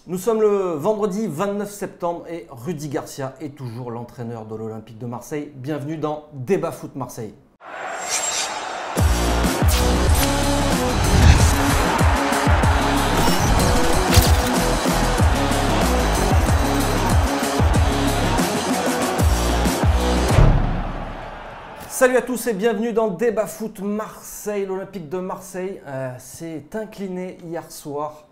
Nous sommes le vendredi 29 septembre et Rudy Garcia est toujours l'entraîneur de l'Olympique de Marseille. Bienvenue dans Débat Foot Marseille. Salut à tous et bienvenue dans Débat Foot Marseille. L'Olympique de Marseille s'est incliné hier soir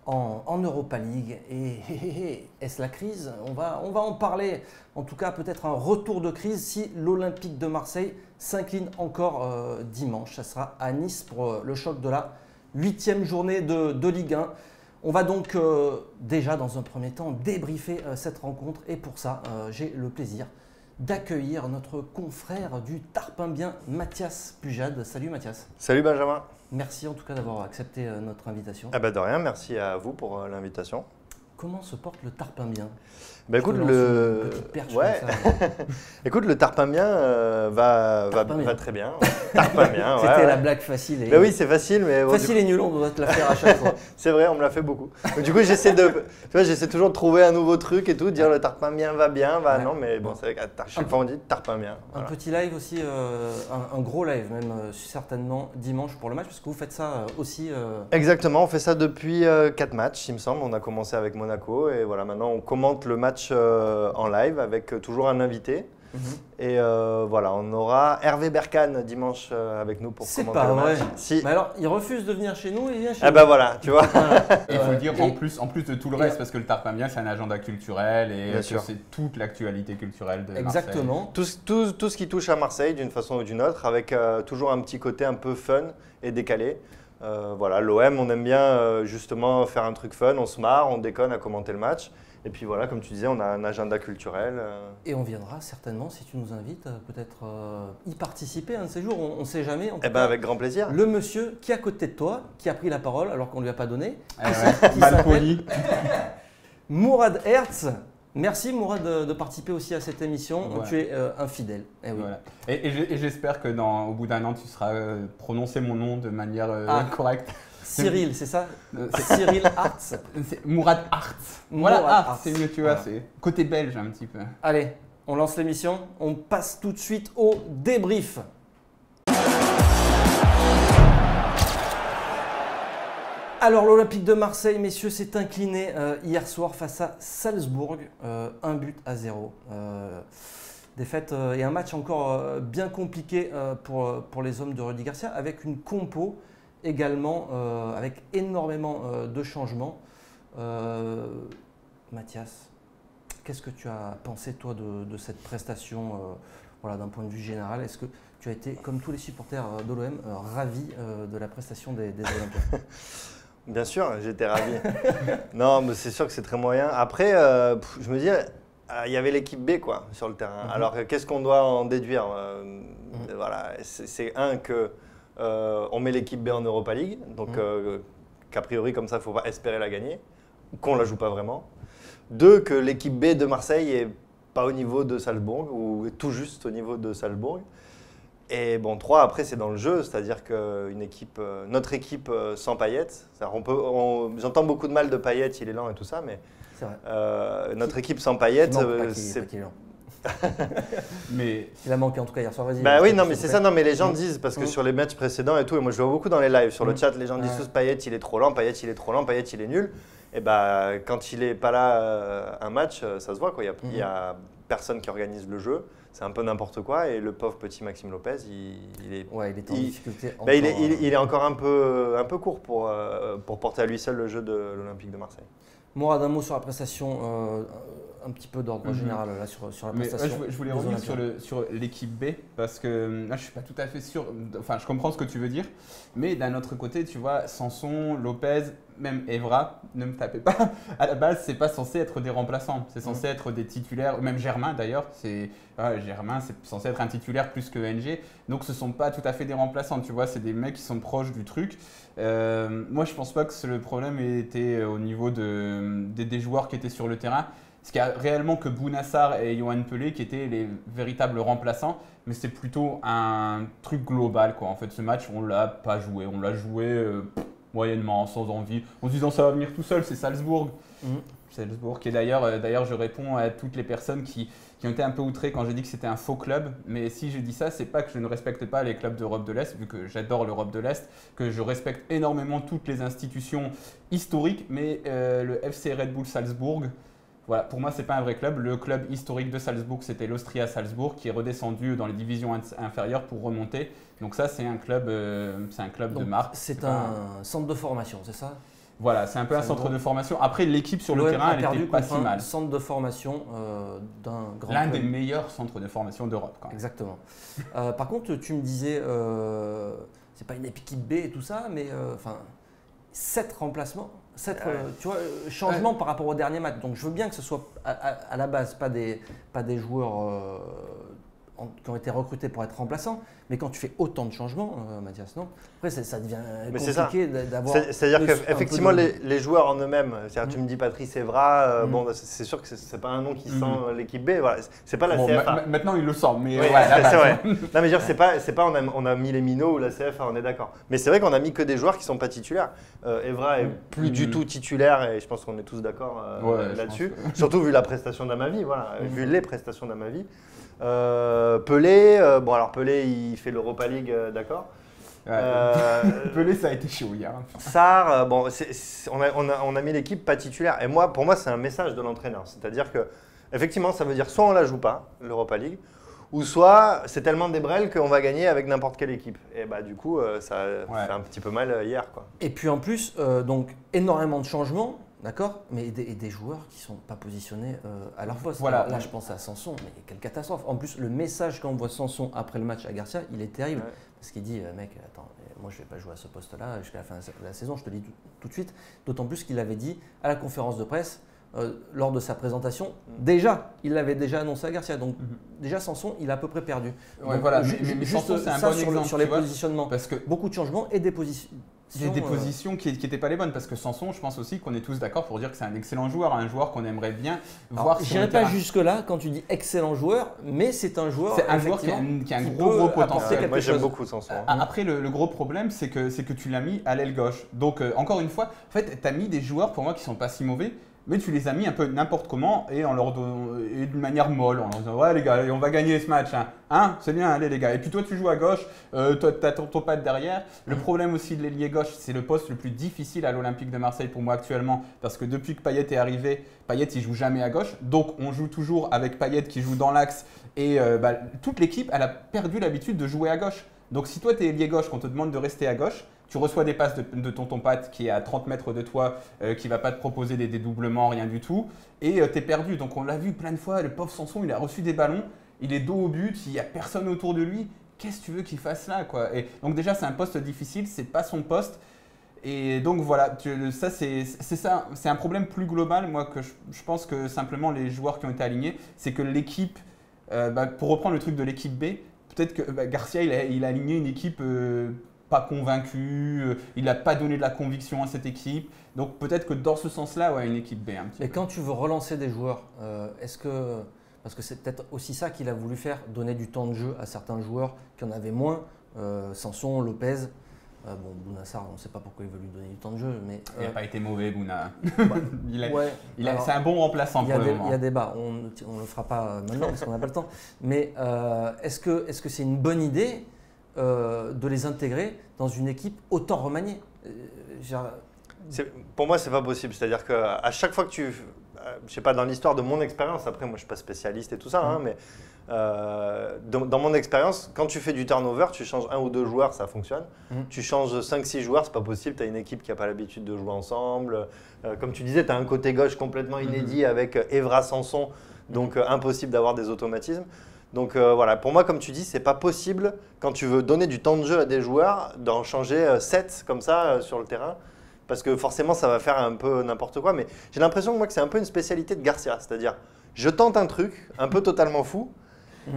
en Europa League. Et est-ce la crise ? On va en parler. En tout cas, peut-être un retour de crise si l'Olympique de Marseille s'incline encore dimanche. Ça sera à Nice pour le choc de la 8e journée de Ligue 1. On va donc déjà dans un premier temps débriefer cette rencontre. Et pour ça, j'ai le plaisir d'accueillir notre confrère du Tarpimbien, Mathias Pujade. Salut Mathias. Salut Benjamin. Merci en tout cas d'avoir accepté notre invitation. Ah bah de rien, merci à vous pour l'invitation. Comment se porte le Tarpimbien ? Bah écoute, écoute, le Tarpimbien va très bien. Tarpimbien, C'était la blague facile. Bah oui, c'est facile, mais bon, facile et nul, on doit te la faire à chaque fois. C'est vrai, on me l'a fait beaucoup. Donc, du coup, j'essaie toujours de trouver un nouveau truc et tout, dire le Tarpimbien va bien, non, mais bon, c'est vrai qu'à chaque fois on dit Tarpimbien. Voilà. Un petit live aussi, un gros live même, certainement dimanche pour le match, parce que vous faites ça aussi. Exactement, on fait ça depuis 4 matchs, il me semble. On a commencé avec Monaco et voilà, maintenant on commente le match en live avec toujours un invité. Et voilà, on aura Hervé Berkane dimanche avec nous pour commenter le match. C'est pas vrai. Si. Mais alors, il refuse de venir chez nous, il vient chez nous. Ah bah voilà, tu vois. Il faut dire en plus de tout le reste, parce que le Tarpimbien, c'est un agenda culturel et c'est toute l'actualité culturelle de Marseille. Exactement. Tout ce qui touche à Marseille d'une façon ou d'une autre, avec toujours un petit côté un peu fun et décalé. Voilà, l'OM, on aime bien justement faire un truc fun, on se marre, on déconne à commenter le match. Et puis voilà, comme tu disais, on a un agenda culturel. Et on viendra certainement, si tu nous invites, peut-être y participer un de ces jours, on ne sait jamais. Eh bien, avec grand plaisir. Le monsieur qui est à côté de toi, qui a pris la parole alors qu'on ne lui a pas donné, mal poli. Mourad Hertz. Merci Mourad de participer aussi à cette émission. Ouais. Tu es un fidèle. Eh oui. Voilà. Et j'espère que au bout d'un an, tu seras prononcé mon nom de manière correcte. Cyril, c'est ça Cyril Hartz. C'est Mourad Hartz. Voilà, Hartz, c'est mieux, tu vois, c'est côté belge un petit peu. Allez, on lance l'émission. On passe tout de suite au débrief. Alors l'Olympique de Marseille, messieurs, s'est incliné hier soir face à Salzbourg, 1-0. Défaite et un match encore bien compliqué pour les hommes de Rudy Garcia, avec une compo également avec énormément de changements. Mathias, qu'est-ce que tu as pensé toi de cette prestation voilà, d'un point de vue général? Est-ce que tu as été, comme tous les supporters de l'OM, ravi de la prestation des Olympiens? Bien sûr, j'étais ravi. Non, mais c'est sûr que c'est très moyen. Après, je me dis, il y avait l'équipe B quoi, sur le terrain. Alors, qu'est-ce qu'on doit en déduire? Voilà, c'est un que on met l'équipe B en Europa League, donc qu'a priori, comme ça, il ne faut pas espérer la gagner, qu'on ne la joue pas vraiment. 2, que l'équipe B de Marseille n'est pas au niveau de Salzbourg, ou tout juste au niveau de Salzbourg. Et bon, 3, après, c'est dans le jeu, c'est-à-dire que notre équipe sans Payet, j'entends beaucoup de mal de Payet, il est lent et tout ça, mais notre équipe sans Payet, c'est... Mais il a manqué en tout cas hier soir. Bah oui, non, mais c'est ça. Non, mais les gens disent parce que sur les matchs précédents et tout, et moi je vois beaucoup dans les lives sur le chat, les gens disent tous Payet il est trop lent, Payet il est trop lent, Payet il est nul. Et bah quand il est pas là un match, ça se voit quoi. Il y a personne qui organise le jeu. C'est un peu n'importe quoi et le pauvre petit Maxime Lopez, il est en difficulté. Il est encore un peu court pour porter à lui seul le jeu de l'Olympique de Marseille. Mourad, un mot sur la prestation, un petit peu d'ordre général là, sur la prestation. Je voulais revenir sur l'équipe B parce que là, je ne suis pas tout à fait sûr. Enfin, je comprends ce que tu veux dire, mais d'un autre côté, tu vois, Sanson, Lopez, même Evra, ne me tapez pas. À la base, c'est pas censé être des remplaçants. C'est censé être des titulaires. Même Germain d'ailleurs, Germain, c'est censé être un titulaire plus que NG. Donc, ce sont pas tout à fait des remplaçants. Tu vois, c'est des mecs qui sont proches du truc. Moi, je pense pas que le problème était au niveau des joueurs qui étaient sur le terrain. Parce qu'il n'y a réellement que Bounassar et Yoann Pelé qui étaient les véritables remplaçants, mais c'est plutôt un truc global, quoi. En fait, ce match, on ne l'a pas joué. On l'a joué moyennement, sans envie, en se disant ça va venir tout seul, c'est Salzbourg. Salzbourg, qui est d'ailleurs, je réponds à toutes les personnes qui ont été un peu outrées quand j'ai dit que c'était un faux club. Mais si je dis ça, c'est pas que je ne respecte pas les clubs d'Europe de l'Est, vu que j'adore l'Europe de l'Est, que je respecte énormément toutes les institutions historiques, mais le FC Red Bull Salzbourg, voilà, pour moi, c'est pas un vrai club. Le club historique de Salzbourg, c'était l'Austria Salzbourg, qui est redescendu dans les divisions inférieures pour remonter. Donc ça, c'est un club de marque. C'est un centre de formation, c'est ça? Voilà, c'est un peu un centre de formation. Après, l'équipe sur le terrain, elle n'était pas si mal. Centre de formation d'un grand L'un club. des meilleurs centres de formation d'Europe. Exactement. Par contre, tu me disais, c'est pas une équipe B et tout ça, mais 7 remplacements, 7 tu vois, changements par rapport au dernier match. Donc je veux bien que ce soit à la base pas des joueurs qui ont été recrutés pour être remplaçants, mais quand tu fais autant de changements, Mathias, non? Après, ça devient compliqué d'avoir. C'est-à-dire qu'effectivement, les joueurs en eux-mêmes, tu me dis Patrice Evra, bon, c'est sûr que c'est pas un nom qui sent l'équipe B, voilà, c'est pas la CFA. Maintenant, il le sent, mais oui, c'est vrai. Non, mais c'est pas on a mis les minots ou la CFA, on est d'accord. Mais c'est vrai qu'on a mis que des joueurs qui sont pas titulaires. Evra est plus du tout titulaire et je pense qu'on est tous d'accord là-dessus. Surtout vu la prestation d'Amavi, voilà, vu les prestations d'Amavi. Pelé, alors Pelé il fait l'Europa League, d'accord. Pelé ça a été chaud hier. Sarr, on a mis l'équipe pas titulaire. Et pour moi c'est un message de l'entraîneur. C'est-à-dire que effectivement ça veut dire soit on la joue pas, l'Europa League, ou soit c'est tellement débrel qu'on va gagner avec n'importe quelle équipe. Et du coup ça fait un petit peu mal hier, quoi. Et puis en plus, donc énormément de changements. D'accord, mais des joueurs qui ne sont pas positionnés à leur poste. Voilà. Là, je pense à Sanson, mais quelle catastrophe. En plus, le message qu'envoie Sanson après le match à Garcia, il est terrible. Ouais. Parce qu'il dit, mec, attends, moi je ne vais pas jouer à ce poste-là jusqu'à la fin de la saison, je te le dis tout de suite. D'autant plus qu'il l'avait dit à la conférence de presse, lors de sa présentation, il l'avait déjà annoncé à Garcia. Donc déjà, Sanson, il a à peu près perdu. Ouais, donc, voilà, mais Sanson, c'est un bon exemple sur les positionnements. Parce que beaucoup de changements et des positions. Des positions qui n'étaient pas les bonnes, parce que Sanson, je pense aussi qu'on est tous d'accord pour dire que c'est un excellent joueur, un joueur qu'on aimerait bien voir sur le terrain. Je n'irai pas jusque-là quand tu dis excellent joueur, mais c'est un joueur, qui a un gros potentiel. Moi j'aime beaucoup Sanson. Après, le gros problème, c'est que tu l'as mis à l'aile gauche. Donc encore une fois, en fait, tu as mis des joueurs pour moi qui ne sont pas si mauvais, mais tu les as mis un peu n'importe comment et d'une manière molle, en leur disant ouais les gars, on va gagner ce match, hein, c'est bien, allez les gars. Et puis toi tu joues à gauche, toi tu as ton patte derrière. Le problème aussi de l'ailier gauche, c'est le poste le plus difficile à l'Olympique de Marseille pour moi actuellement, parce que depuis que Payet est arrivé, Payet il joue jamais à gauche, donc on joue toujours avec Payet qui joue dans l'axe et toute l'équipe elle a perdu l'habitude de jouer à gauche. Donc si toi tu es ailier gauche, qu'on te demande de rester à gauche, tu reçois des passes de tonton Pat qui est à 30 mètres de toi, qui ne va pas te proposer des dédoublements, rien du tout, et tu es perdu. Donc on l'a vu plein de fois, le pauvre Sanson, il a reçu des ballons, il est dos au but, il n'y a personne autour de lui. Qu'est-ce que tu veux qu'il fasse là, quoi? Et donc déjà c'est un poste difficile, c'est pas son poste. Et donc voilà, ça c'est un problème plus global, moi, que je pense que simplement les joueurs qui ont été alignés, c'est que l'équipe, pour reprendre le truc de l'équipe B, peut-être que Garcia il a aligné une équipe pas convaincu, il n'a pas donné de la conviction à cette équipe. Donc peut-être que dans ce sens-là, une équipe B un petit peu. Et quand tu veux relancer des joueurs, parce que c'est peut-être aussi ça qu'il a voulu faire, donner du temps de jeu à certains joueurs qui en avaient moins, Sanson, Lopez. Bouna Sarr, on ne sait pas pourquoi il veut lui donner du temps de jeu. Mais, il n'a pas été mauvais, Bouna. C'est un bon remplaçant pour le moment. Il y a débat, on ne le fera pas maintenant parce qu'on n'a pas le temps. Mais est-ce que c'est une bonne idée de les intégrer dans une équipe autant remaniée? Pour moi, c'est pas possible. C'est-à-dire qu'à chaque fois que je sais pas, dans l'histoire de mon expérience, après moi je suis pas spécialiste et tout ça, mais dans mon expérience, quand tu fais du turnover, tu changes 1 ou 2 joueurs, ça fonctionne. Tu changes 5-6 joueurs, c'est pas possible. Tu as une équipe qui n'a pas l'habitude de jouer ensemble. Comme tu disais, tu as un côté gauche complètement inédit avec Evra, Sanson, donc impossible d'avoir des automatismes. Donc voilà, pour moi, comme tu dis, c'est pas possible quand tu veux donner du temps de jeu à des joueurs d'en changer 7 comme ça sur le terrain. Parce que forcément, ça va faire un peu n'importe quoi. Mais j'ai l'impression moi, que c'est un peu une spécialité de Garcia. C'est-à-dire, je tente un truc un peu totalement fou.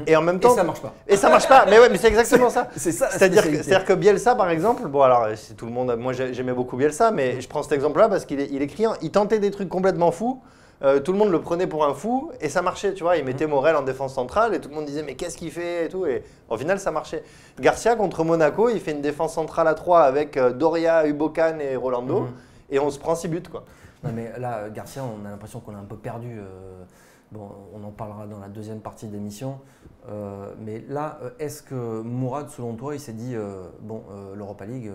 Et en même temps, et ça marche pas. Et ça marche pas. Mais ouais, mais c'est exactement ça. C'est ça. C'est-à-dire que Bielsa, par exemple, bon alors, c'est tout le monde. Moi, j'aimais beaucoup Bielsa, mais je prends cet exemple-là parce qu'il est criant. Il tentait des trucs complètement fous. tout le monde le prenait pour un fou et ça marchait, tu vois. Il mettait Morel en défense centrale et tout le monde disait mais qu'est-ce qu'il fait et tout. Et au final, ça marchait. Garcia contre Monaco, il fait une défense centrale à 3 avec Doria, Ubocan et Rolando et on se prend 6 buts, quoi. Non, mais là, Garcia, on a l'impression qu'on a un peu perdu. Bon, on en parlera dans la deuxième partie de l'émission. Mais là, est-ce que Mourad, selon toi, il s'est dit bon, l'Europa League,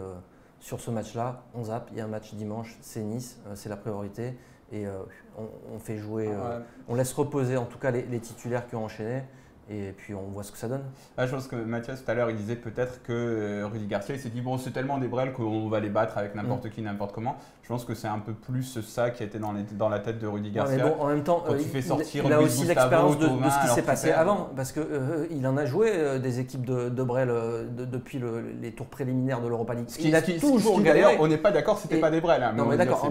sur ce match-là, on zappe, il y a un match dimanche, c'est Nice, c'est la priorité. Et on fait jouer, on laisse reposer en tout cas les titulaires qui ont enchaîné. Et puis on voit ce que ça donne. Ah, je pense que Mathias tout à l'heure il disait peut-être que Rudy Garcia il s'est dit bon c'est tellement des brels qu'on va les battre avec n'importe qui, n'importe comment. Je pense que c'est un peu plus ça qui a été dans la tête de Rudy Garcia. Ouais, mais bon, en même temps, quand tu fais sortir il a Luis aussi Gustavo, l'expérience de Thauvin, ce qui s'est passé perd. avant. Parce qu'il en a joué des équipes de brel depuis les tours préliminaires de l'Europa League. Il a toujours galéré. On n'est pas d'accord, c'était pas des brels. Hein, non mais d'accord.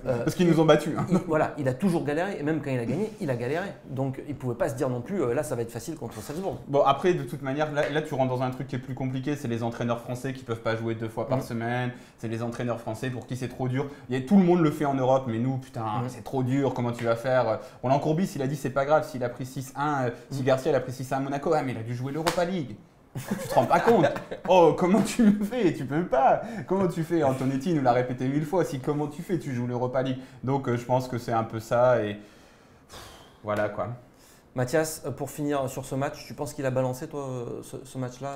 Parce qu'ils nous ont battus. Hein. Voilà, il a toujours galéré. Et même quand il a gagné, il a galéré. Donc il ne pouvait pas se dire non plus là ça va être facile contre Salzbourg. Bon, après, de toute manière, là, tu rentres dans un truc qui est plus compliqué. C'est les entraîneurs français qui ne peuvent pas jouer 2 fois par semaine. C'est les entraîneurs français pour qui c'est trop dur. Tout le monde le fait en Europe, mais nous, putain, c'est trop dur. Comment tu vas faire? Roland Courbis, il a dit c'est pas grave s'il a pris 6-1. Si Garcia il a pris 6-1 à Monaco, mais il a dû jouer l'Europa League. Tu te rends pas compte? Oh, comment tu le fais? Tu peux pas. Comment tu fais? Antonetti nous l'a répété 1000 fois. Comment tu fais? Tu joues l'Europa League. Donc, je pense que c'est un peu ça. Et voilà quoi. Mathias, pour finir sur ce match, tu penses qu'il a balancé toi ce match-là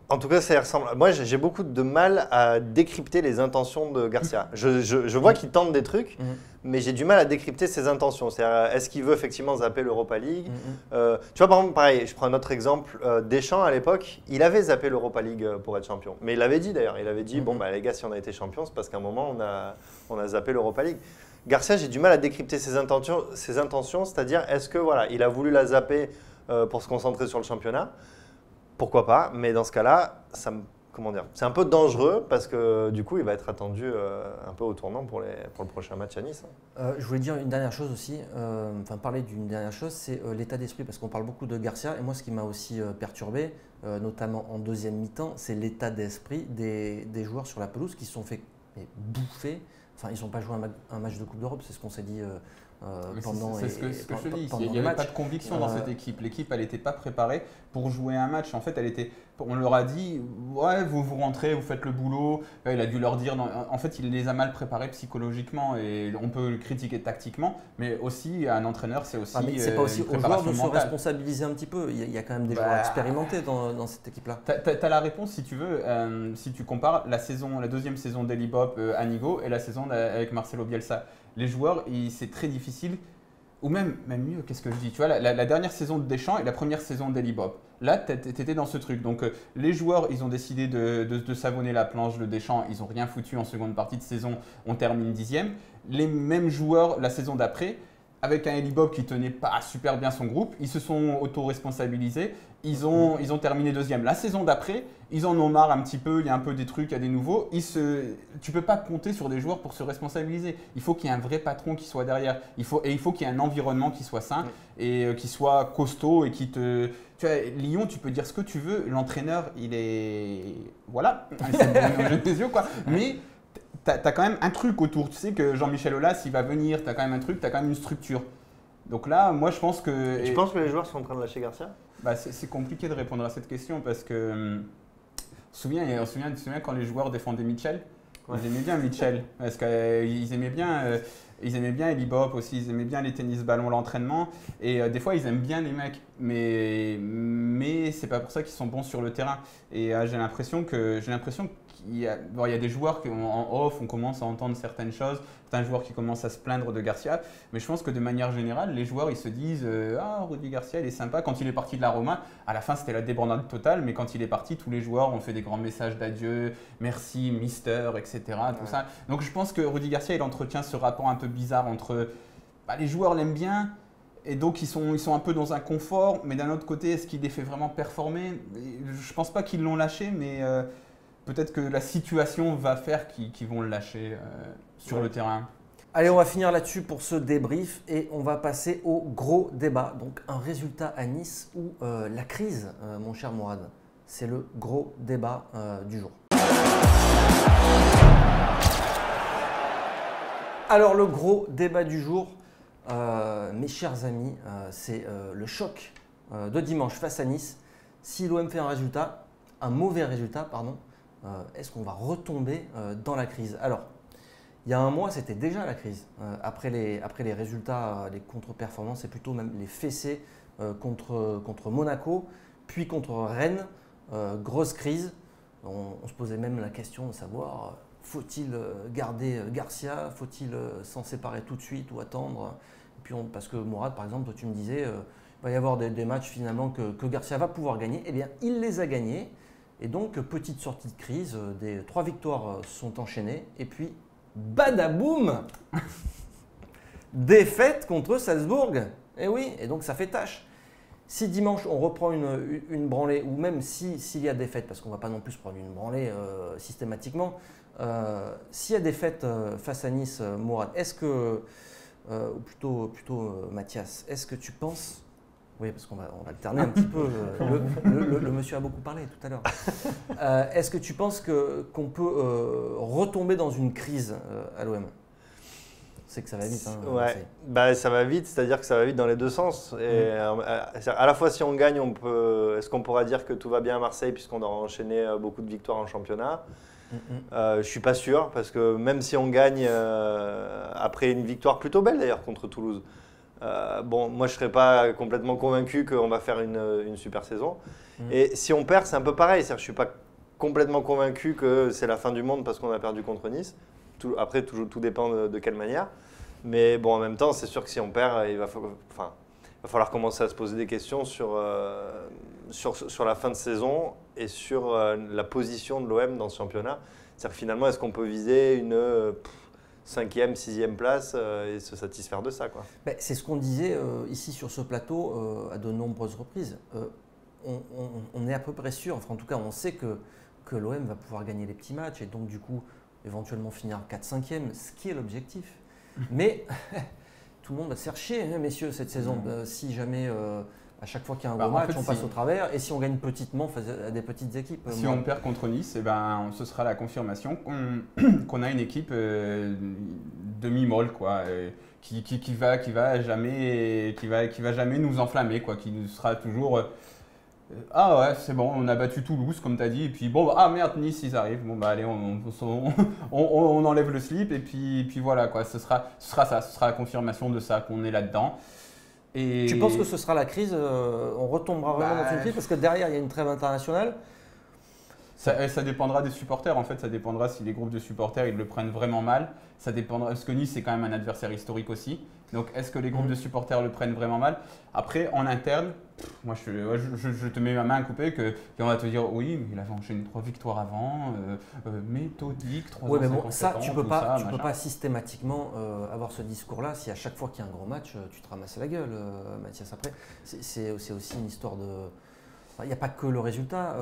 En tout cas, ça y ressemble. Moi, j'ai beaucoup de mal à décrypter les intentions de Garcia. Je vois qu'il tente des trucs, mais j'ai du mal à décrypter ses intentions. C'est-à-dire, est-ce qu'il veut effectivement zapper l'Europa League? Tu vois, par exemple, pareil, je prends un autre exemple. Deschamps, à l'époque, il avait zappé l'Europa League pour être champion. Mais il l'avait dit d'ailleurs. Il avait dit, bon, bah, les gars, si on a été champion, c'est parce qu'à un moment, on a zappé l'Europa League. Garcia, j'ai du mal à décrypter ses intentions, c'est-à-dire, est-ce que voilà, il a voulu la zapper pour se concentrer sur le championnat? Pourquoi pas, mais dans ce cas-là, c'est un peu dangereux parce que du coup, il va être attendu un peu au tournant pour le prochain match à Nice. Je voulais dire une dernière chose aussi, parler d'une dernière chose, c'est l'état d'esprit, parce qu'on parle beaucoup de Garcia, et moi ce qui m'a aussi perturbé, notamment en deuxième mi-temps, c'est l'état d'esprit des joueurs sur la pelouse qui se sont fait bouffer. Enfin, ils n'ont pas joué un match de Coupe d'Europe, c'est ce qu'on s'est dit pendant c'est ce que je te dis. Il n'y avait pas de conviction dans cette équipe. L'équipe, elle n'était pas préparée pour jouer un match. En fait, on leur a dit, ouais, vous rentrez, vous faites le boulot. Il a dû leur dire, non, en fait, il les a mal préparés psychologiquement et on peut le critiquer tactiquement, mais aussi un entraîneur, c'est aussi c'est pas aussi aux joueurs de se mentale. responsabiliser un petit peu. Il y a quand même des joueurs expérimentés dans cette équipe-là. Tu as la réponse si tu veux, si tu compares la deuxième saison d'Eli Bob à Nigo et la saison avec Marcelo Bielsa. Les joueurs, c'est très difficile, ou même mieux, qu'est-ce que je dis? Tu vois, la dernière saison de Deschamps et la première saison d'Eli Bob. Là, tu étais dans ce truc. Donc, les joueurs, ils ont décidé de savonner la planche de Deschamps. Ils n'ont rien foutu en seconde partie de saison. On termine 10e. Les mêmes joueurs, la saison d'après, avec un Eli Bob qui tenait pas super bien son groupe, ils se sont auto-responsabilisés. Ils ont terminé 2e. La saison d'après, ils en ont marre un petit peu. Il y a un peu des trucs, il y a des nouveaux. Tu ne peux pas compter sur des joueurs pour se responsabiliser. Il faut qu'il y ait un vrai patron qui soit derrière. Il faut qu'il y ait un environnement qui soit sain et qui soit costaud et qui te… Tu vois, Lyon, tu peux dire ce que tu veux. L'entraîneur, il est… Voilà, c'est bon, jeu des yeux quoi. Mais tu as quand même un truc autour. Tu sais que Jean-Michel Aulas, il va venir, tu as quand même un truc, tu as quand même une structure. Donc là, moi, je pense que… Tu penses que les joueurs sont en train de lâcher Garcia? C'est compliqué de répondre à cette question parce que… On se souvient quand les joueurs défendaient Mitchell. Ils aimaient bien Mitchell parce qu'ils aimaient bien… Ils aimaient bien Eli Bob aussi, ils aimaient bien les tennis-ballons, l'entraînement. Et des fois, ils aiment bien les mecs. Mais c'est pas pour ça qu'ils sont bons sur le terrain. Et j'ai l'impression qu'il y a des joueurs qui, en off, on commence à entendre certaines choses. Certains joueurs qui commencent à se plaindre de Garcia. Mais je pense que de manière générale, les joueurs, ils se disent « Ah, Rudy Garcia, il est sympa. » Quand il est parti de la Roma, à la fin, c'était la débandade totale. Mais quand il est parti, tous les joueurs ont fait des grands messages d'adieu. Merci, mister, etc. Tout ça. Donc je pense que Rudy Garcia, il entretient ce rapport un peu bizarre entre… les joueurs l'aiment bien. Et donc, ils sont un peu dans un confort. Mais d'un autre côté, est-ce qu'il les fait vraiment performer? Je ne pense pas qu'ils l'ont lâché, mais… peut-être que la situation va faire qu'ils vont le lâcher sur le terrain. Allez, on va finir là-dessus pour ce débrief et on va passer au gros débat. Donc un résultat à Nice ou la crise, mon cher Mourad. C'est le gros débat du jour. Alors le gros débat du jour, mes chers amis, c'est le choc de dimanche face à Nice. Si l'OM fait un mauvais résultat, est-ce qu'on va retomber dans la crise? Alors, il y a un mois, c'était déjà la crise. Après les résultats, les contre-performances et plutôt même les fessées contre Monaco, puis contre Rennes, grosse crise. On se posait même la question de savoir faut-il garder Garcia, faut-il s'en séparer tout de suite ou attendre? Et puis parce que Mourad, par exemple, toi, tu me disais il va y avoir des matchs finalement que Garcia va pouvoir gagner. Eh bien, il les a gagnés. Et donc, petite sortie de crise, 3 victoires sont enchaînées. Et puis, badaboum, défaite contre Salzbourg. Et oui, et donc ça fait tâche. Si dimanche on reprend une branlée, ou même s'il y a défaite, parce qu'on ne va pas non plus se prendre une branlée systématiquement, s'il y a défaite face à Nice, Mourad, est-ce que, ou plutôt Mathias, est-ce que tu penses, oui parce qu'on va alterner un petit peu, le monsieur a beaucoup parlé tout à l'heure, est-ce que tu penses qu'on peut retomber dans une crise à l'OM? C'est que ça va vite. Hein, ouais, bah, ça va vite, c'est-à-dire que ça va vite dans les deux sens. Et à la fois, si on gagne, est-ce qu'on pourra dire que tout va bien à Marseille puisqu'on aura enchaîné beaucoup de victoires en championnat? Je ne suis pas sûr, parce que même si on gagne après une victoire plutôt belle d'ailleurs contre Toulouse, bon, moi je ne serais pas complètement convaincu qu'on va faire une super saison. Et si on perd, c'est un peu pareil. Je ne suis pas complètement convaincu que c'est la fin du monde parce qu'on a perdu contre Nice. Après, tout dépend de quelle manière. Mais bon, en même temps, c'est sûr que si on perd, il va falloir commencer à se poser des questions sur la fin de saison et sur la position de l'OM dans ce championnat. C'est-à-dire que finalement, est-ce qu'on peut viser une 5e, 6e place et se satisfaire de ça, quoi? C'est ce qu'on disait ici sur ce plateau à de nombreuses reprises. On est à peu près sûr, enfin en tout cas on sait que l'OM va pouvoir gagner les petits matchs et donc du coup éventuellement finir 4-5e, ce qui est l'objectif. Mais tout le monde va se faire chier, hein, messieurs, cette saison. Si jamais, à chaque fois qu'il y a un gros match, on passe au travers. Et si on gagne petitement face à des petites équipes. Si on perd contre Nice, ce sera la confirmation qu'on a une équipe demi-molle, quoi, qui va jamais nous enflammer, quoi, qui nous sera toujours… ah ouais, c'est bon, on a battu Toulouse, comme tu as dit, et puis bon, ah merde, Nice, ils arrivent, bon bah allez, on enlève le slip, et puis voilà, quoi, ce sera la confirmation de ça, qu'on est là-dedans. Et… Tu penses que ce sera la crise, on retombera vraiment dans une crise, parce que derrière, il y a une trêve internationale? Ça dépendra des supporters, en fait, ça dépendra si les groupes de supporters ils le prennent vraiment mal. Ça dépendra, parce que Nice c'est quand même un adversaire historique aussi. Donc est-ce que les groupes de supporters le prennent vraiment mal? Après, en interne, moi je te mets ma main à couper qu'on va te dire oui, mais il avait enchaîné 3 victoires avant, méthodique, 3 ans, Oui, mais bon, 57 ça, ans, tu tout peux pas systématiquement avoir ce discours-là si à chaque fois qu'il y a un gros match, tu te ramasses la gueule, Mathias. Après, c'est aussi une histoire de… Il n'y a pas que le résultat.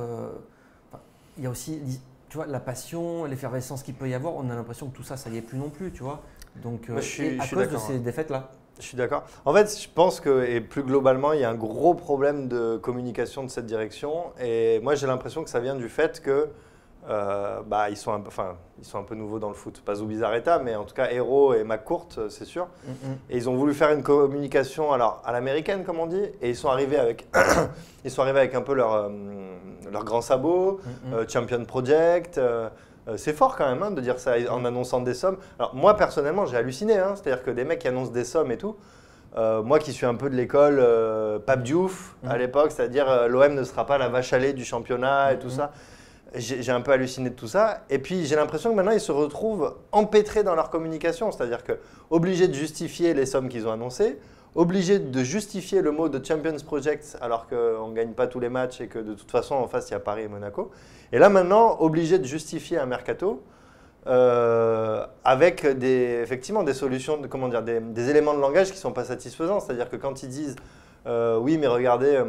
Il y a aussi, tu vois, la passion, l'effervescence qu'il peut y avoir. On a l'impression que tout ça, ça y est plus non plus, tu vois. Donc, à cause de ces défaites-là. Je suis d'accord. En fait, je pense que, et plus globalement, il y a un gros problème de communication de cette direction. Et moi, j'ai l'impression que ça vient du fait que ils sont un peu nouveaux dans le foot. Pas Zubizarreta, mais en tout cas, Hérault et McCourt, c'est sûr. Et ils ont voulu faire une communication à l'américaine, comme on dit. Et ils sont arrivés avec, un peu leur grand sabot, Champion Project. C'est fort quand même de dire ça en annonçant des sommes. Alors moi personnellement j'ai halluciné, hein, c'est-à-dire que des mecs qui annoncent des sommes et tout, moi qui suis un peu de l'école Pape Diouf à l'époque, c'est-à-dire l'OM ne sera pas la vache à lait du championnat et tout ça, j'ai un peu halluciné de tout ça. Et puis j'ai l'impression que maintenant ils se retrouvent empêtrés dans leur communication, c'est-à-dire que obligés de justifier les sommes qu'ils ont annoncées, obligés de justifier le mot de Champions Project alors qu'on ne gagne pas tous les matchs et que de toute façon en face il y a Paris et Monaco. Et là maintenant, obligés de justifier un mercato avec effectivement des solutions, des éléments de langage qui ne sont pas satisfaisants. C'est-à-dire que quand ils disent oui mais regardez,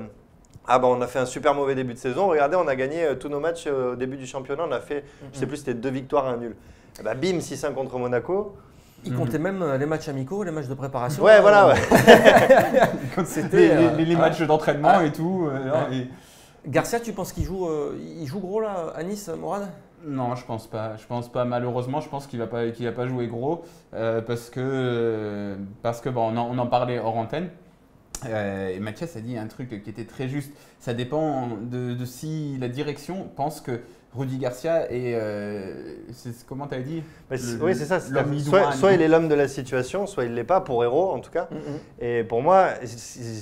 on a fait un super mauvais début de saison, regardez on a gagné tous nos matchs au début du championnat, on a fait, je ne sais plus c'était 2 victoires, 1 nul. Et bah, bim, 6-1 contre Monaco. Ils comptaient même les matchs amicaux, les matchs de préparation. Ouais, voilà. Ouais. C'était les matchs d'entraînement et tout. Garcia, tu penses qu'il joue gros là à Nice, Mourad? Non, je pense pas. Je pense pas. Malheureusement, je pense qu'il va pas jouer gros parce que bon, on en parlait hors antenne. Et Mathias a dit un truc qui était très juste. Ça dépend de si la direction pense que Rudy Garcia est. Comment tu as dit oui, c'est ça. L'homme Soit il est l'homme de la situation, soit il ne l'est pas, pour Hero en tout cas. Et pour moi,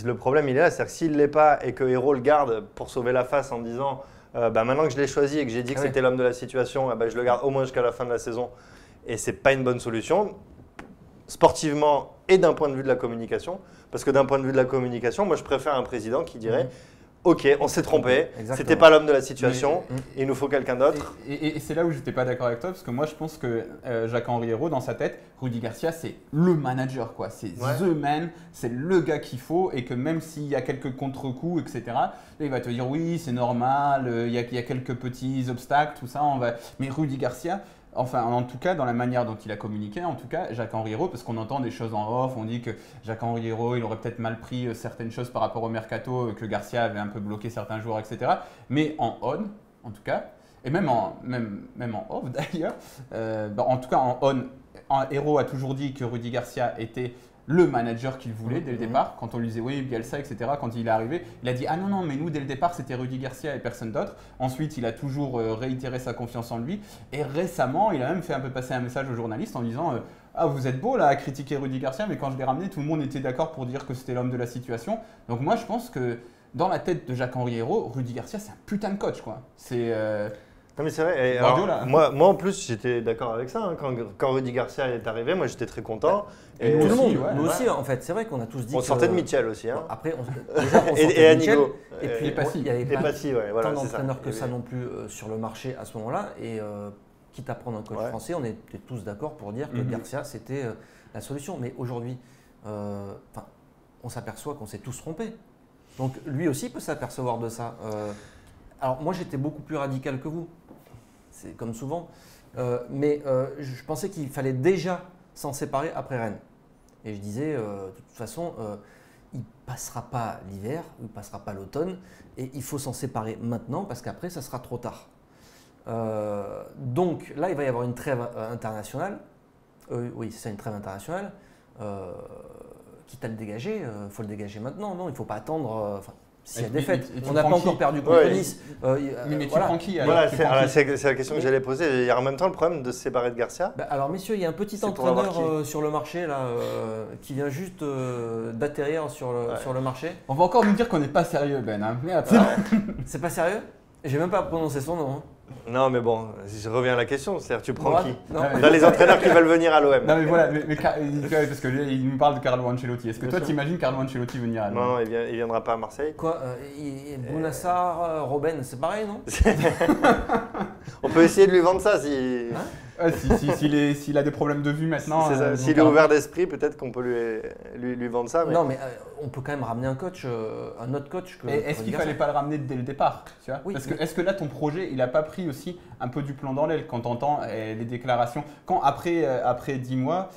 le problème il est là. C'est-à-dire que s'il ne l'est pas et que Hero le garde pour sauver la face en disant maintenant que je l'ai choisi et que j'ai dit que c'était l'homme de la situation, je le garde au moins jusqu'à la fin de la saison. Et ce n'est pas une bonne solution, sportivement et d'un point de vue de la communication. Parce que d'un point de vue de la communication, moi je préfère un président qui dirait ok, on s'est trompé, c'était pas l'homme de la situation, il nous faut quelqu'un d'autre. Et c'est là où j'étais pas d'accord avec toi, parce que moi je pense que Jacques-Henri Hérault, dans sa tête, Rudy Garcia c'est le manager, quoi. C'est the man, c'est le gars qu'il faut, et que même s'il y a quelques contre-coups, etc., là, il va te dire oui, c'est normal, il y a quelques petits obstacles, tout ça, mais Rudy Garcia. Enfin, en tout cas, dans la manière dont il a communiqué, en tout cas, Jacques-Henri Hérault, parce qu'on entend des choses en off, on dit que Jacques-Henri Hérault, il aurait peut-être mal pris certaines choses par rapport au mercato, que Garcia avait un peu bloqué certains joueurs, etc. Mais en on, en tout cas, et même en off d'ailleurs, en tout cas en on, Hérault a toujours dit que Rudy Garcia était le manager qu'il voulait dès le départ. Quand on lui disait oui, Bielsa, etc., quand il est arrivé, il a dit ah non, mais nous dès le départ c'était Rudy Garcia et personne d'autre. Ensuite, il a toujours réitéré sa confiance en lui. Et récemment, il a même fait un peu passer un message aux journalistes en disant ah, vous êtes beau là à critiquer Rudy Garcia, mais quand je l'ai ramené, tout le monde était d'accord pour dire que c'était l'homme de la situation. Donc moi, je pense que dans la tête de Jacques-Henri Hérault, Rudy Garcia, c'est un putain de coach, quoi. C'est non mais c'est vrai, et alors, moi en plus j'étais d'accord avec ça, hein. Quand Rudy Garcia est arrivé, moi j'étais très content. Et tout le monde, nous aussi en fait, c'est vrai qu'on a tous dit on sortait de Mitchell aussi. Hein. Après, déjà, on et Anigo. Et puis il n'y avait pas voilà, tant d'entraîneurs que ça non plus sur le marché à ce moment-là. Et quitte à prendre un coach français, on était tous d'accord pour dire que Garcia c'était la solution. Mais aujourd'hui, on s'aperçoit qu'on s'est tous trompés. Donc lui aussi peut s'apercevoir de ça. Alors moi j'étais beaucoup plus radical que vous. C'est comme souvent, mais je pensais qu'il fallait déjà s'en séparer après Rennes. Et je disais, de toute façon, il ne passera pas l'hiver, il ne passera pas l'automne, et il faut s'en séparer maintenant parce qu'après, ça sera trop tard. Donc là, il va y avoir une trêve internationale. Oui, c'est ça, une trêve internationale. Quitte à le dégager, il faut le dégager maintenant. Non, il ne faut pas attendre. S'il y a défaite, on n'a pas encore perdu contre Nice. Mais tu prends qui voilà, c'est la question que j'allais poser. Il y a en même temps le problème de se séparer de Garcia. Alors messieurs, il y a un petit entraîneur sur le marché là, qui vient juste d'atterrir sur le marché. On va encore nous dire qu'on n'est pas sérieux, Ben. Hein. Merde. C'est pas sérieux? J'ai même pas prononcé son nom. Hein. Non mais bon, je reviens à la question, c'est-à-dire tu prends qui? Dans les entraîneurs qui veulent venir à l'OM. Non mais voilà, parce que lui, il nous parle de Carlo Ancelotti. Est-ce que toi t'imagines Carlo Ancelotti venir à l'OM? Non, il viendra pas à Marseille. Quoi Bounassar, Robben, c'est pareil non? On peut essayer de lui vendre ça si… S'il a des problèmes de vue maintenant. C'est ça. S'il est ouvert d'esprit, peut-être qu'on peut lui vendre ça. Mais… Non, mais on peut quand même ramener un coach, un autre coach. Est-ce qu'il ne fallait pas le ramener dès le départ, tu vois? Oui, Est-ce que là, ton projet, il n'a pas pris aussi un peu du plomb dans l'aile quand tu entends les déclarations? Quand après 10 mois,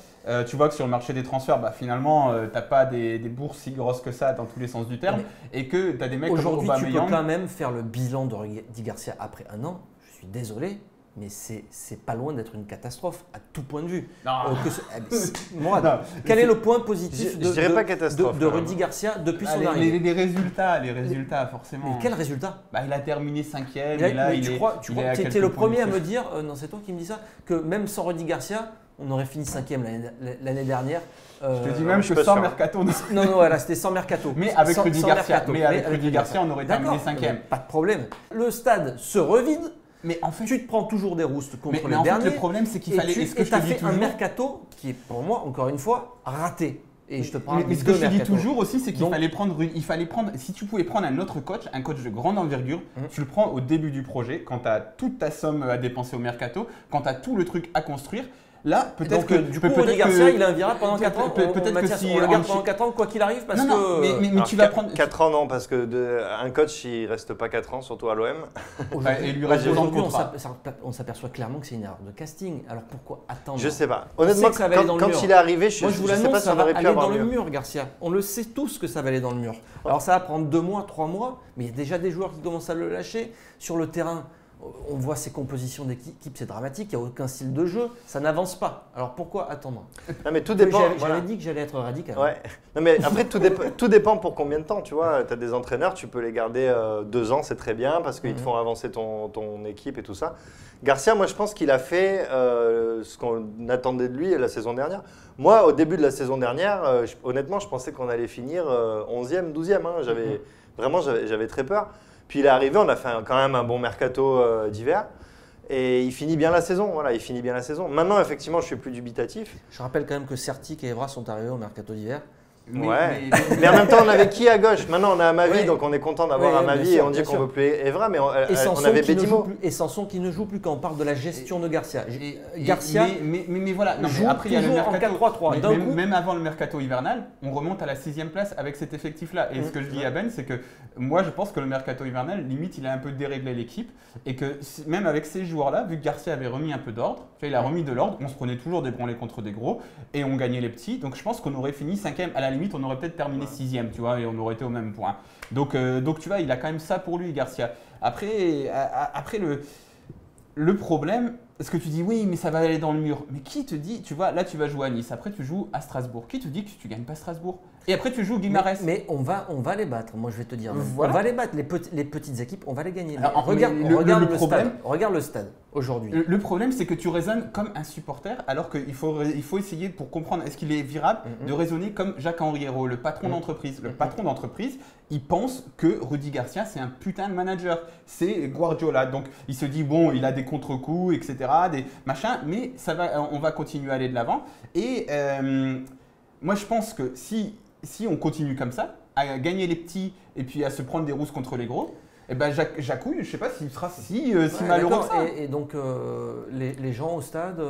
tu vois que sur le marché des transferts, finalement, tu n'as pas des bourses si grosses que ça dans tous les sens du terme, et que tu as des mecs aujourd'hui, comme tu peux quand même faire le bilan de Rudy Garcia après un an. Je suis désolé. Mais c'est pas loin d'être une catastrophe à tout point de vue. Quel est le point positif de Rudy Garcia depuis son arrivée? Les résultats, forcément. Mais quel résultat? Il a terminé 5e. Tu étais le premier à me dire, non c'est toi qui me dis ça, que même sans Rudy Garcia, on aurait fini 5e l'année dernière. Je te dis même que sans mercato. Non, voilà, c'était sans mercato. Mais avec Rudy Garcia, on aurait terminé 5e. Pas de problème. Le stade se revide. Mais en fait, tu te prends toujours des roustes contre les derniers. Fait, le problème, c'est qu'il fallait. Tu as fait un mercato qui est, pour moi, encore une fois, raté. Et je te parle mais ce que je dis toujours aussi, c'est qu'il fallait prendre. Si tu pouvais prendre un autre coach, un coach de grande envergure, tu le prends au début du projet, quand tu as toute ta somme à dépenser au mercato, quand tu as tout le le truc à construire. Là, peut-être que du coup, Rudy Garcia, il est invirable pendant 4 ans. Peut-être que si on le garde pendant 4 ans, quoi qu'il arrive, parce que. Mais tu vas prendre 4 ans, non, parce que un coach, il reste pas 4 ans, surtout à l'OM. Aujourd'hui, on s'aperçoit clairement que c'est une erreur de casting. Alors pourquoi attendre? Je sais pas. Honnêtement, quand il est arrivé, je sais pas si on aurait pu avoir mieux. Ça va aller dans le mur, Garcia. On le sait tous que ça va aller dans le mur. Alors ça va prendre 2 mois, 3 mois, mais il y a déjà des joueurs qui commencent à le lâcher sur le terrain. On voit ces compositions d'équipe, c'est dramatique, il n'y a aucun style de jeu, ça n'avance pas. Alors pourquoi attendre? Non, mais tout dépend. J'avais dit que j'allais être radical. Ouais. Non, mais après, tout dépend pour combien de temps. Tu vois, tu as des entraîneurs, tu peux les garder 2 ans, c'est très bien parce qu'ils te font avancer ton équipe et tout ça. Garcia, moi, je pense qu'il a fait ce qu'on attendait de lui la saison dernière. Moi, au début de la saison dernière, honnêtement, je pensais qu'on allait finir 11e, 12e. Vraiment, j'avais très peur. Puis il est arrivé, on a fait quand même un bon mercato d'hiver. Et il finit bien la saison, voilà, il finit bien la saison. Maintenant, effectivement, je suis plus dubitatif. Je rappelle quand même que Certic et Evra sont arrivés au mercato d'hiver. Mais en même temps, on avait qui à gauche? Maintenant, on a Amavi, donc on est content d'avoir Amavi et on dit qu'on veut plus Evra, mais on avait Bétimo. Et Sanson qui ne joue plus quand on parle de la gestion de Garcia. Garcia, mais voilà. Non, mais après, il y a le mercato. En 4-3-3. Même avant le mercato hivernal, on remonte à la 6e place avec cet effectif-là. Et ce que je dis à Ben, c'est que moi, je pense que le mercato hivernal, limite, il a un peu déréglé l'équipe et que même avec ces joueurs-là, vu que Garcia avait remis un peu d'ordre, il a remis de l'ordre, on se prenait toujours des branlés contre des gros et on gagnait les petits. Donc je pense qu'on aurait fini 5e. À la limite, on aurait peut-être terminé 6e, tu vois, et on aurait été au même point. Donc tu vois, il a quand même ça pour lui, Garcia. Après le problème, est-ce que tu dis oui, mais ça va aller dans le mur? Mais qui te dit, tu vois, là tu vas jouer à Nice, après tu joues à Strasbourg. Qui te dit que tu gagnes pas Strasbourg? Et après tu joues Guimarães. Mais on va les battre, moi je vais te dire. Voilà. On va les battre, les petites équipes, on va les gagner. Alors, Regarde le stade aujourd'hui. Le problème, c'est que tu raisonnes comme un supporter, alors qu'il faut essayer, pour comprendre est-ce qu'il est virable, de raisonner comme Jacques-Henri Hérault, le patron d'entreprise. Le patron d'entreprise, il pense que Rudy Garcia, c'est un putain de manager. C'est Guardiola. Donc, il se dit, bon, il a des contre-coups, etc., des machins, mais on va continuer à aller de l'avant. Et moi, je pense que si on continue comme ça, à gagner les petits et puis à se prendre des rousses contre les gros, eh ben Jacouille, je ne sais pas s'il sera si malheureux que ça. Et donc, les gens au stade,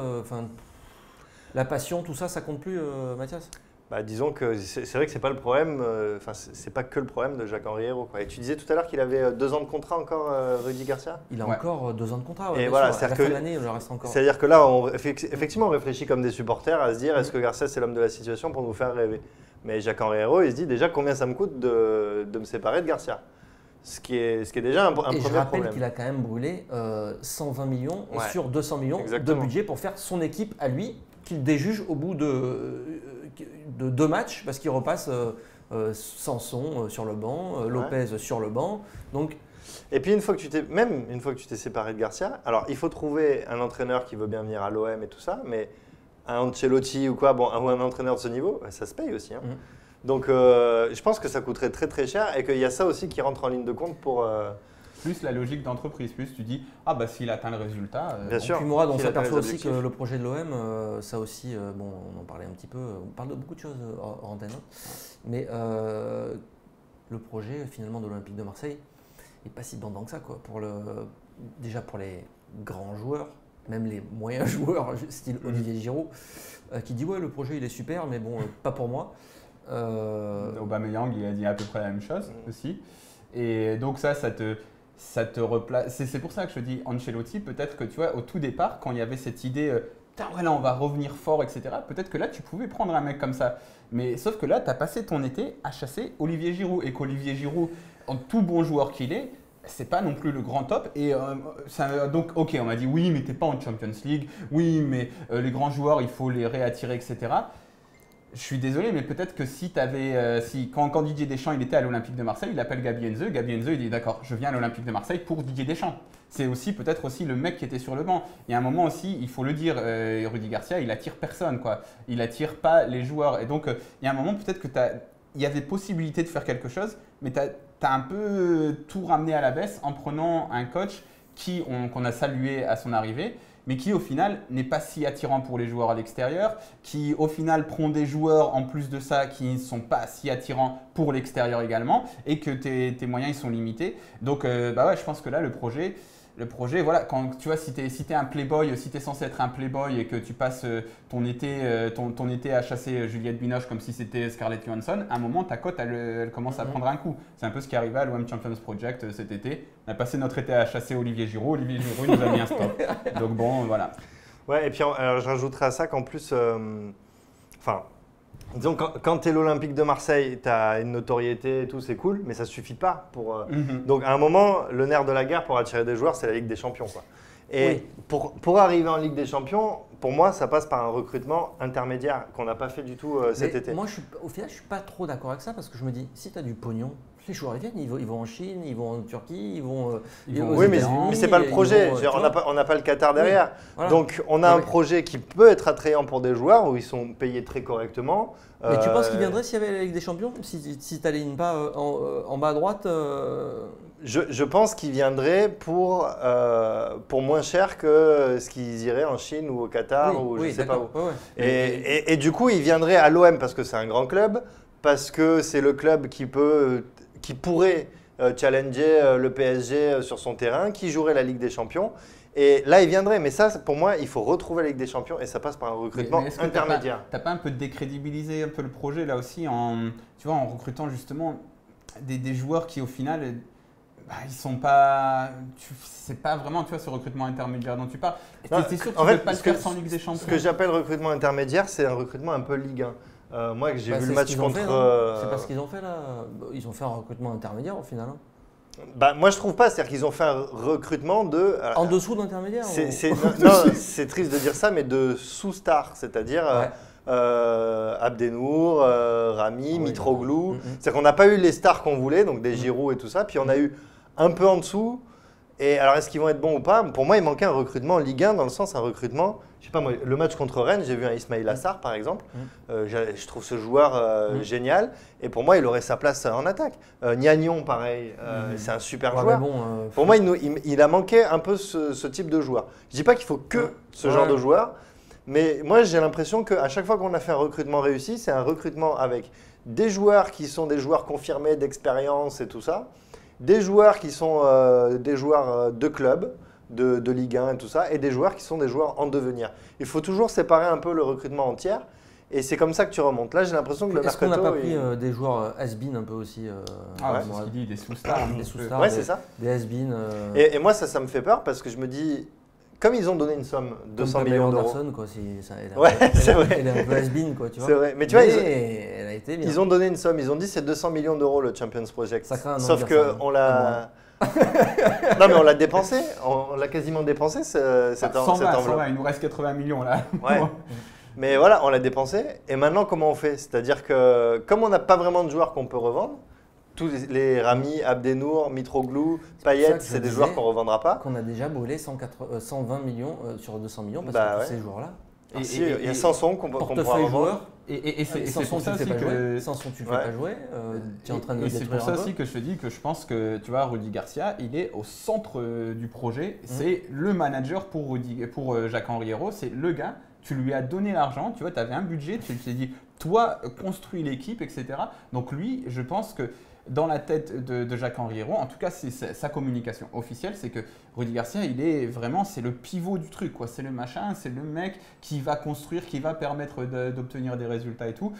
la passion, tout ça, ça compte plus, Mathias? Disons que c'est vrai que c'est pas le problème, c'est pas que le problème de Jacques-Henri Hérault. Et tu disais tout à l'heure qu'il avait 2 ans de contrat encore, Rudy Garcia? Il a encore 2 ans de contrat, et voilà, à la fin de l'année, il en reste encore. C'est-à-dire que là, effectivement, on réfléchit comme des supporters à se dire est-ce que Garcia c'est l'homme de la situation pour nous faire rêver? Mais Jacques-Henri Hérault, il se dit déjà combien ça me coûte de me séparer de Garcia? Ce qui est déjà un premier problème. Et je rappelle qu'il a quand même brûlé 120 millions sur 200 millions de budget pour faire son équipe à lui, qu'il déjuge au bout de 2 matchs parce qu'il repasse Sanson sur le banc, Lopez sur le banc. Donc, et puis une fois que tu t'es séparé de Garcia, alors il faut trouver un entraîneur qui veut bien venir à l'OM et tout ça, mais un Ancelotti ou quoi, ou un entraîneur de ce niveau, ça se paye aussi. Donc je pense que ça coûterait très très cher et qu'il y a ça aussi qui rentre en ligne de compte pour… Plus la logique d'entreprise, plus tu dis s'il atteint le résultat… Bien sûr. Puis Mourad, on s'aperçoit aussi que le projet de l'OM, ça aussi, on en parlait un petit peu, on parle de beaucoup de choses hors antenne, mais le projet finalement de l'Olympique de Marseille n'est pas si bandant que ça, quoi. Déjà pour les grands joueurs, même les moyens joueurs, style Olivier Giroud, qui dit ouais, le projet il est super, mais bon, pas pour moi. Aubameyang, il a dit à peu près la même chose aussi. Et donc ça te replace. C'est pour ça que je dis Ancelotti, peut-être que tu vois, au tout départ, quand il y avait cette idée, là on va revenir fort, etc., peut-être que là tu pouvais prendre un mec comme ça. Mais sauf que là, tu as passé ton été à chasser Olivier Giroud. Et qu'Olivier Giroud, en tout bon joueur qu'il est, c'est pas non plus le grand top. Et donc, ok, on m'a dit oui, mais t'es pas en Champions League. Oui, mais les grands joueurs, il faut les réattirer, etc. Je suis désolé, mais peut-être que si tu avais, quand Didier Deschamps il était à l'Olympique de Marseille, il appelle Gabi Heinze. Gabi Heinze, il dit d'accord, je viens à l'Olympique de Marseille pour Didier Deschamps. C'est aussi peut-être aussi le mec qui était sur le banc. Il y a un moment aussi, il faut le dire, Rudy Garcia, il attire personne, quoi. Il attire pas les joueurs. Et donc, il y a un moment peut-être que il y avait possibilité de faire quelque chose, mais tu as un peu tout ramené à la baisse en prenant un coach qu'on a salué à son arrivée, mais qui au final n'est pas si attirant pour les joueurs à l'extérieur, qui au final prend des joueurs en plus de ça qui ne sont pas si attirants pour l'extérieur également, et que tes moyens ils sont limités. Donc je pense que là le projet, voilà, quand tu vois, si t'es un playboy, si tu es censé être un playboy et que tu passes ton été à chasser Juliette Binoche comme si c'était Scarlett Johansson, à un moment ta cote elle commence à prendre un coup. C'est un peu ce qui est arrivé à l'OM Champions Project cet été. On a passé notre été à chasser Olivier Giroud. Olivier Giroud nous a mis un stop. Donc bon, voilà. Ouais, et puis alors, je rajouterais à ça qu'en plus, Disons, quand tu es l'Olympique de Marseille, tu as une notoriété et tout, c'est cool, mais ça ne suffit pas. Donc, à un moment, le nerf de la guerre pour attirer des joueurs, c'est la Ligue des Champions, quoi. Et pour arriver en Ligue des Champions, pour moi, ça passe par un recrutement intermédiaire qu'on n'a pas fait du tout cet été. Moi, au final, je ne suis pas trop d'accord avec ça parce que je me dis, si tu as du pognon, les joueurs ils viennent, ils vont en Chine, ils vont en Turquie, ils vont aux oui, mais États-Unis, c'est pas le projet. vont, On n'a pas le Qatar derrière. Oui, voilà. Donc, on a un projet qui peut être attrayant pour des joueurs où ils sont payés très correctement. Mais tu penses qu'il viendrait s'il y avait la Ligue des Champions? Si tu n'alignes pas en bas à droite Je pense qu'ils viendraient pour moins cher que ce qu'ils iraient en Chine ou au Qatar ou je ne sais pas où. Et du coup, ils viendraient à l'OM parce que c'est un grand club, parce que c'est le club qui pourrait challenger le PSG sur son terrain, qui jouerait la Ligue des Champions. Et là, il viendrait. Mais ça, pour moi, il faut retrouver la Ligue des Champions et ça passe par un recrutement intermédiaire. T'as pas un peu décrédibilisé un peu le projet là aussi en recrutant justement des joueurs qui au final, ils sont pas. C'est pas vraiment ce recrutement intermédiaire dont tu parles. C'est sûr que tu ne peux pas le faire sans Ligue des Champions. Ce que j'appelle recrutement intermédiaire, c'est un recrutement un peu Ligue 1. Moi, j'ai vu le match contre. C'est pas ce qu'ils ont fait là. Ils ont fait un recrutement intermédiaire au final. Moi, je trouve pas. C'est-à-dire qu'ils ont fait un recrutement de. En dessous d'intermédiaire Non, c'est triste de dire ça, mais de sous-stars. C'est-à-dire Abdenour, Rami, Mitroglou. C'est-à-dire qu'on n'a pas eu les stars qu'on voulait, donc des Giroud et tout ça. Puis on a eu un peu en dessous. Et alors, est-ce qu'ils vont être bons ou pas? Pour moi, il manquait un recrutement en Ligue 1, dans le sens un recrutement. Je sais pas moi, le match contre Rennes, j'ai vu un Ismail Assar par exemple. Je trouve ce joueur génial. Et pour moi, il aurait sa place en attaque. Niagnon, pareil, c'est un super joueur. Pour moi, il a manqué un peu ce type de joueur. Je dis pas qu'il faut que ce genre de joueur. Mais moi, j'ai l'impression qu'à chaque fois qu'on a fait un recrutement réussi, c'est un recrutement avec des joueurs qui sont des joueurs confirmés d'expérience et tout ça. Des joueurs qui sont des joueurs de club, de Ligue 1 et tout ça, et des joueurs qui sont des joueurs en devenir. Il faut toujours séparer un peu le recrutement entier, et c'est comme ça que tu remontes. Là, j'ai l'impression que le mercato… Est-ce qu'on n'a pas pris des joueurs has-been un peu aussi c'est ce qu'il dit, des sous-stars. Des sous-stars, ouais, c'est ça. Des has-been. Et moi, ça me fait peur, parce que je me dis… Comme ils ont donné une somme de 200 millions d'euros. Quoi, c'est vrai. Elle est un peu has-been, quoi, tu vois. C'est vrai. Mais tu vois, elle a été bien. Ils ont donné une somme. Ils ont dit c'est 200 millions d'euros le Champions Project. Ça crée un Sauf qu'on l'a… Non, mais on l'a dépensé. On l'a quasiment dépensé, cette enveloppe. 120, il nous reste 80 millions là. Ouais. Mais voilà, on l'a dépensé. Et maintenant, comment on fait? C'est-à-dire que comme on n'a pas vraiment de joueurs qu'on peut revendre, tous les Rami, Abdenour, Mitroglou, Payet, c'est des joueurs qu'on ne revendra pas. Qu'on a déjà brûlé 120 millions sur 200 millions parce que tous ces joueurs-là. Il y a Sanson qu'on pourra revendre. Et c'est pour ça aussi que Sanson, tu ne fais pas jouer. Tu es en train de le détruire. C'est pour ça aussi que je te dis que je pense que tu vois, Rudy Garcia, il est au centre du projet. C'est le manager pour Jacques-Henri Hérault. C'est le gars. Tu lui as donné l'argent, tu vois, tu avais un budget, tu lui as dit, toi, construis l'équipe, etc. Donc lui, je pense que dans la tête de Jacques-Henri Hérault, en tout cas, c'est sa communication officielle, c'est que Rudy Garcia, c'est le pivot du truc, quoi. C'est le machin, c'est le mec qui va construire, qui va permettre d'obtenir des résultats et tout.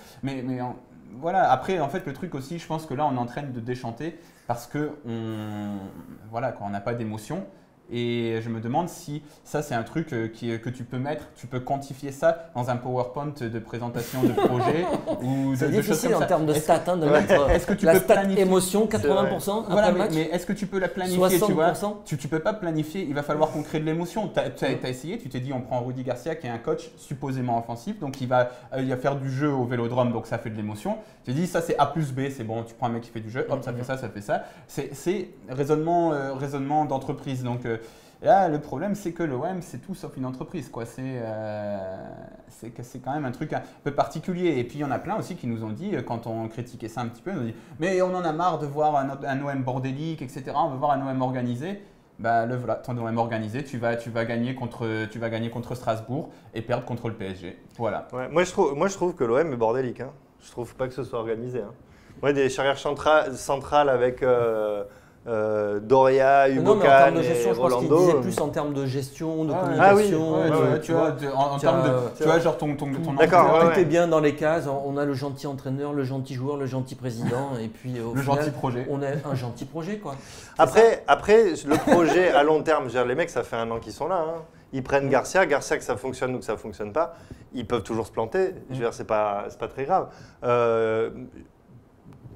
Voilà, après, en fait, le truc aussi, je pense que là, on est en train de déchanter parce que on n'a pas d'émotion. Et je me demande si ça, c'est un truc que tu peux mettre, tu peux quantifier ça dans un PowerPoint de présentation de projet ou c'est de choses comme ça. En termes de stats, de mettre est-ce que tu la peux stat planifier émotion, 80% après le match. Mais est-ce que tu peux la planifier 60%. Tu vois, tu peux pas planifier, il va falloir qu'on crée de l'émotion. Tu as essayé, tu t'es dit on prend Rudy Garcia qui est un coach supposément offensif, donc il va faire du jeu au Vélodrome, donc ça fait de l'émotion. Tu t'es dit ça c'est A plus B, c'est bon, tu prends un mec qui fait du jeu, hop, ça fait ça, ça fait ça. C'est raisonnement d'entreprise. Donc là, le problème, c'est que l'OM, c'est tout sauf une entreprise, quoi. C'est quand même un truc un peu particulier. Et puis, il y en a plein aussi qui nous ont dit, quand on critiquait ça un petit peu, ils nous ont dit « Mais on en a marre de voir un OM bordélique, etc. On veut voir un OM organisé. » Bah, voilà, ton OM organisé, tu vas gagner contre Strasbourg et perdre contre le PSG. Voilà. Ouais, moi, je trouve que l'OM est bordélique. Hein. Je trouve pas que ce soit organisé. Hein. Ouais, des charrières centrales avec… Doria, Ubocan et Rolando. Je pense qu'il disait plus en termes de gestion, de communication. Tu vois, genre ton D'accord, tout est bien dans les cases. On a le gentil entraîneur, le gentil joueur, le gentil président, et puis le gentil projet. On a un gentil projet, quoi. Après, le projet à long terme, les mecs, ça fait 1 an qu'ils sont là. Hein. Ils prennent Garcia, que ça fonctionne ou que ça ne fonctionne pas, ils peuvent toujours se planter. Je veux dire, c'est pas très grave.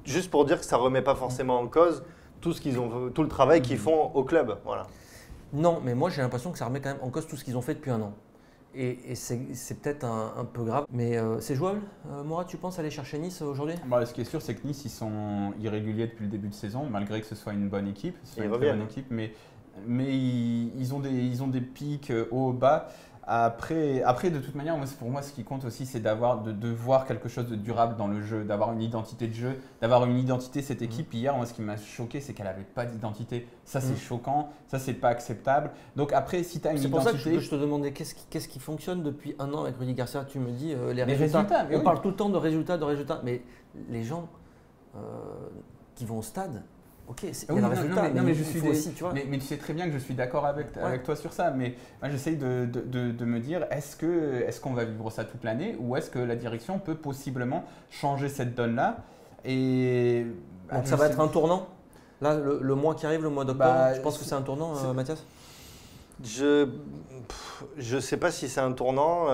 Juste pour dire que ça ne remet pas forcément en cause tout le travail qu'ils font au club. Voilà. Non, mais moi j'ai l'impression que ça remet quand même en cause tout ce qu'ils ont fait depuis un an. Et c'est peut-être un peu grave. Mais c'est jouable, Mourad, tu penses aller chercher Nice aujourd'hui? Bah, ce qui est sûr, c'est que Nice, ils sont irréguliers depuis le début de saison, malgré que ce soit une bonne équipe. Ils reviennent. Mais ils ont des pics haut-bas. Après, de toute manière, pour moi, ce qui compte aussi, c'est de voir quelque chose de durable dans le jeu, d'avoir une identité de jeu, d'avoir une identité. Cette équipe, hier, moi, ce qui m'a choqué, c'est qu'elle n'avait pas d'identité. Ça, c'est choquant. Ça, c'est pas acceptable. Donc après, si tu as une identité… C'est pour ça que je te demandais qu'est-ce qui fonctionne depuis un an avec Rudy Garcia. Tu me dis les résultats. On parle tout le temps de résultats. Mais les gens qui vont au stade… Ok, il y a le résultat, mais je suis aussi, tu vois. Mais tu sais très bien que je suis d'accord avec toi sur ça. Mais moi, j'essaye de me dire, est-ce qu'on va vivre ça toute l'année ou est-ce que la direction peut possiblement changer cette donne-là et donc ça va être un tournant. Là, le mois qui arrive, le mois d'octobre, je pense que c'est un tournant, Mathias. Je sais pas si c'est un tournant.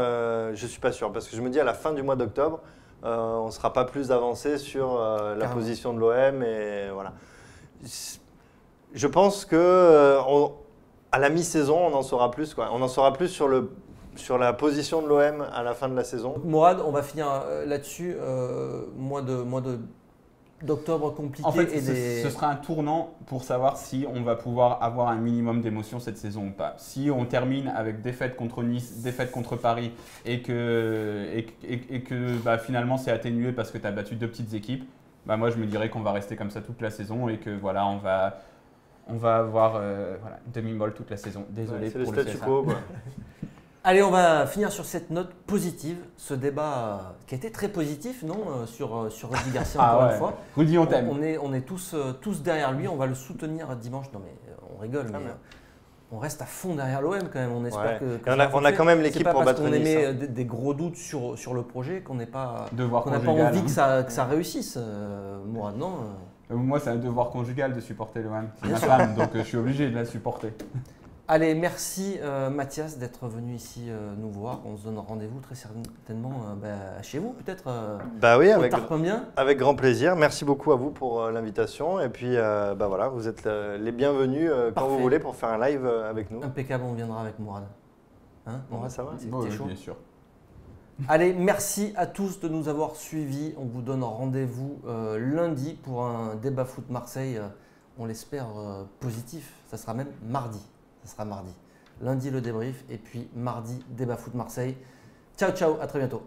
Je suis pas sûr parce que je me dis à la fin du mois d'octobre, on sera pas plus avancé sur la position de l'OM et voilà. Je pense que à la mi-saison, on en saura plus. Quoi. On en saura plus sur la position de l'OM à la fin de la saison. Mourad, on va finir là-dessus. Mois d'octobre compliqué. En fait, ce sera un tournant pour savoir si on va pouvoir avoir un minimum d'émotion cette saison ou pas. Si on termine avec défaite contre Nice, défaite contre Paris et que finalement c'est atténué parce que tu as battu 2 petites équipes, moi je me dirais qu'on va rester comme ça toute la saison et que voilà, on va avoir une demi-molle toute la saison. Désolé pour le statu quo. Allez, on va finir sur cette note positive. Ce débat qui a été très positif, non, sur Rudy Garcia encore une fois. Rudy, on t'aime. On est tous derrière lui. On va le soutenir dimanche. Non mais on rigole, mais on reste à fond derrière l'OM quand même. On espère que on a quand même l'équipe pour battre Nice. C'est pas parce qu'on émet des gros doutes sur le projet qu'on n'a pas conjugal, envie que ça réussisse. Mourad, non Moi, c'est un devoir conjugal de supporter l'OM. C'est ma femme, donc je suis obligé de la supporter. Allez, merci Mathias d'être venu ici nous voir. On se donne rendez-vous très certainement chez vous peut-être. Oui, avec grand plaisir. Merci beaucoup à vous pour l'invitation. Et puis voilà, vous êtes les bienvenus quand vous voulez pour faire un live avec nous. Impeccable, on viendra avec Mourad. Hein, Mourad, ça va? T'es chaud? Bien sûr. Allez, merci à tous de nous avoir suivis. On vous donne rendez-vous lundi pour un débat foot Marseille. On l'espère positif. Ça sera même mardi. Ça sera mardi. Lundi, le débrief. Et puis mardi, débat foot Marseille. Ciao, ciao. À très bientôt.